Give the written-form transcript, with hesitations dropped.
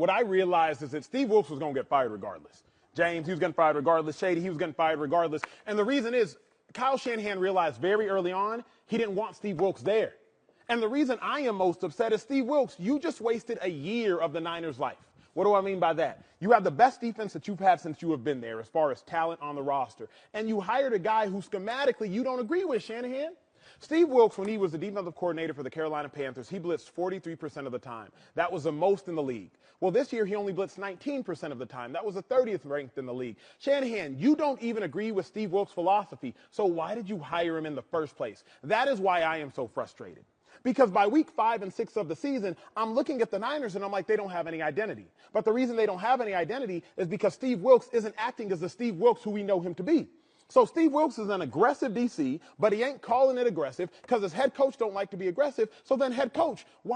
what I realized is that Steve Wilks was going to get fired regardless. James, he was getting fired regardless. Shady, he was getting fired regardless. And the reason is Kyle Shanahan realized very early on he didn't want Steve Wilks there. And the reason I am most upset is Steve Wilks, you just wasted a year of the Niners' life. What do I mean by that? You have the best defense that you've had since you have been there as far as talent on the roster. And you hired a guy who schematically you don't agree with, Shanahan. Steve Wilks, when he was the defensive coordinator for the Carolina Panthers, he blitzed 43% of the time. That was the most in the league. Well, this year he only blitzed 19% of the time. That was the 30th ranked in the league. Shanahan, you don't even agree with Steve Wilks' philosophy, so why did you hire him in the first place? That is why I am so frustrated. Because by week 5 and 6 of the season, I'm looking at the Niners and I'm like, they don't have any identity. But the reason they don't have any identity is because Steve Wilks isn't acting as the Steve Wilks who we know him to be. So Steve Wilks is an aggressive DC, but he ain't calling it aggressive because his head coach don't like to be aggressive. So then head coach, why